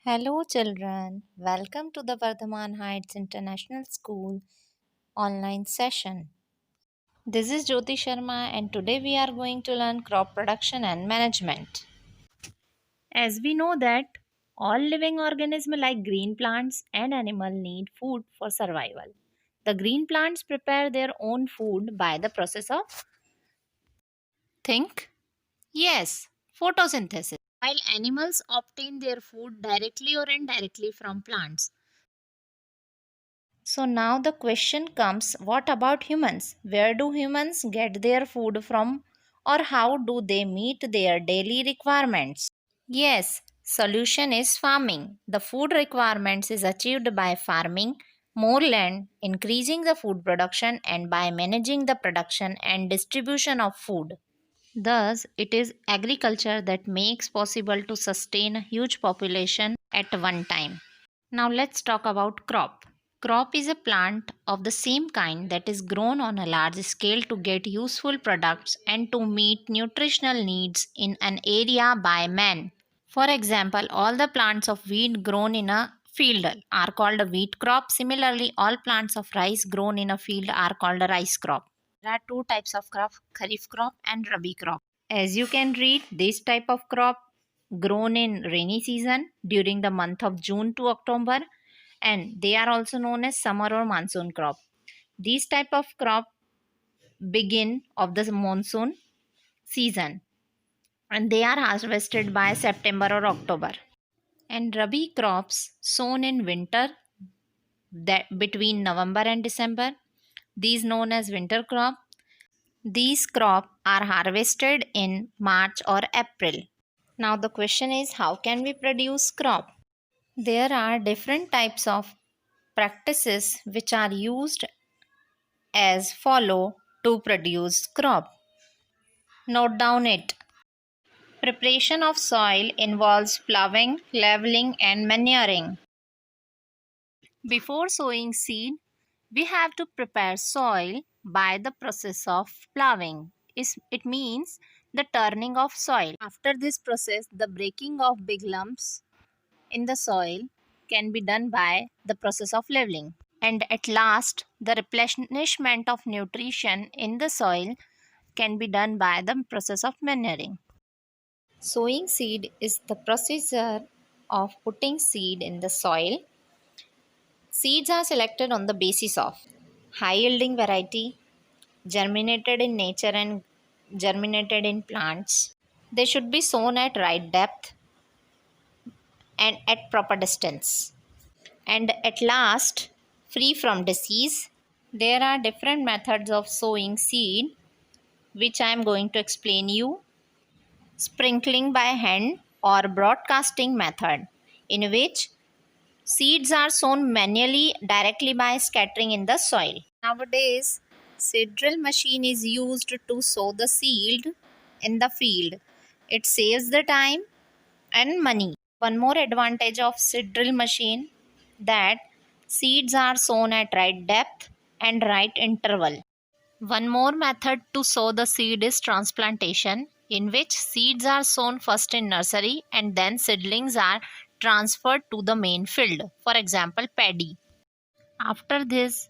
Hello, children. Welcome to the Vardhaman Heights International School online session. This is Jyoti Sharma, and today we are going to learn crop production and management. As we know that all living organisms like green plants and animals need food for survival. The green plants prepare their own food by the process of think. Yes, photosynthesis. While animals obtain their food directly or indirectly from plants. So now the question comes, what about humans? Where do humans get their food from, or how do they meet their daily requirements? Yes, solution is farming. The food requirements is achieved by farming more land, increasing the food production, and by managing the production and distribution of food. Thus, it is agriculture that makes possible to sustain a huge population at one time. Now let's talk about crop. Crop is a plant of the same kind that is grown on a large scale to get useful products and to meet nutritional needs in an area by man. For example, all the plants of wheat grown in a field are called a wheat crop. Similarly, all plants of rice grown in a field are called a rice crop. There are two types of crop, kharif crop and rabi crop. As you can read, this type of crop grown in rainy season during the month of June to October, and they are also known as summer or monsoon crop. These type of crop begin of the monsoon season and they are harvested by September or October. And rabi crops sown in winter, that between November and December, these known as winter crop. These crop are harvested in March or April. Now the question is, how can we produce crop? There are different types of practices which are used as follow to produce crop. Note down it. Preparation of soil involves plowing, leveling and manuring. Before sowing seed, we have to prepare soil by the process of plowing. It means the turning of soil. After this process, the breaking of big lumps in the soil can be done by the process of leveling. And at last, the replenishment of nutrition in the soil can be done by the process of manuring. Sowing seed is the procedure of putting seed in the soil. Seeds are selected on the basis of high yielding variety, germinated in nature and germinated in plants. They should be sown at right depth and at proper distance. And at last, free from disease. There are different methods of sowing seed which I am going to explain you. Sprinkling by hand or broadcasting method, in which seeds are sown manually directly by scattering in the soil. Nowadays, seed drill machine is used to sow the seed in the field. It saves the time and money. One more advantage of seed drill machine, that seeds are sown at right depth and right interval. One more method to sow the seed is transplantation, in which seeds are sown first in nursery and then seedlings are transferred to the main field, for example paddy. After this,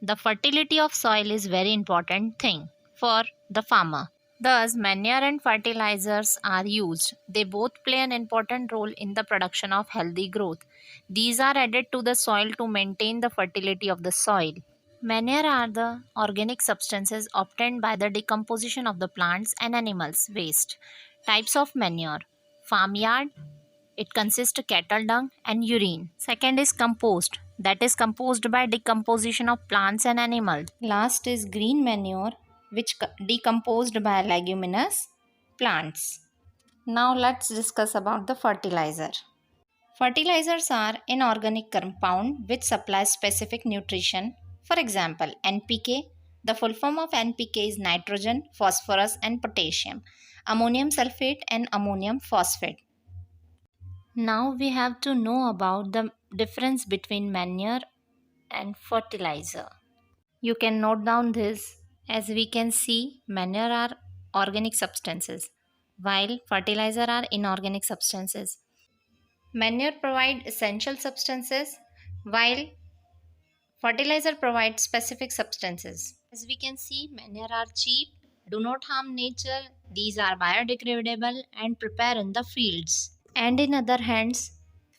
the fertility of soil is very important thing for the farmer. Thus, manure and fertilizers are used. They both play an important role in the production of healthy growth. These are added to the soil to maintain the fertility of the soil. Manure are the organic substances obtained by the decomposition of the plants and animals' waste. Types of manure: farmyard, it consists of cattle dung and urine. Second is compost, that is composed by decomposition of plants and animals. Last is green manure, which decomposed by leguminous plants. Now let's discuss about the fertilizer. Fertilizers are inorganic compound which supply specific nutrition. For example, NPK. The full form of NPK is nitrogen, phosphorus and potassium, ammonium sulfate and ammonium phosphate. Now we have to know about the difference between manure and fertilizer. You can note down this. As we can see, manure are organic substances while fertilizer are inorganic substances. Manure provide essential substances while fertilizer provides specific substances. As we can see, manure are cheap, do not harm nature, these are biodegradable and prepare in the fields. And in other hands,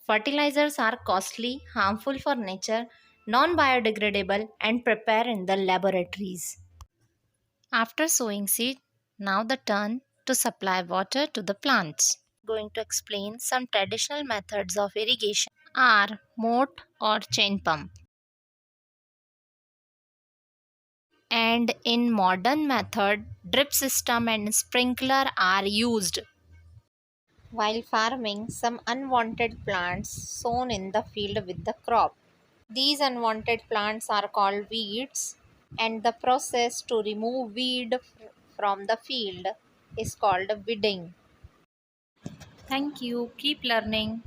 fertilizers are costly, harmful for nature, non-biodegradable and prepare in the laboratories. After sowing seed, now the turn to supply water to the plants. Going to explain some traditional methods of irrigation are moat or chain pump. And in modern method, drip system and sprinkler are used. While farming, some unwanted plants sown in the field with the crop. These unwanted plants are called weeds, and the process to remove weed from the field is called weeding. Thank you. Keep learning.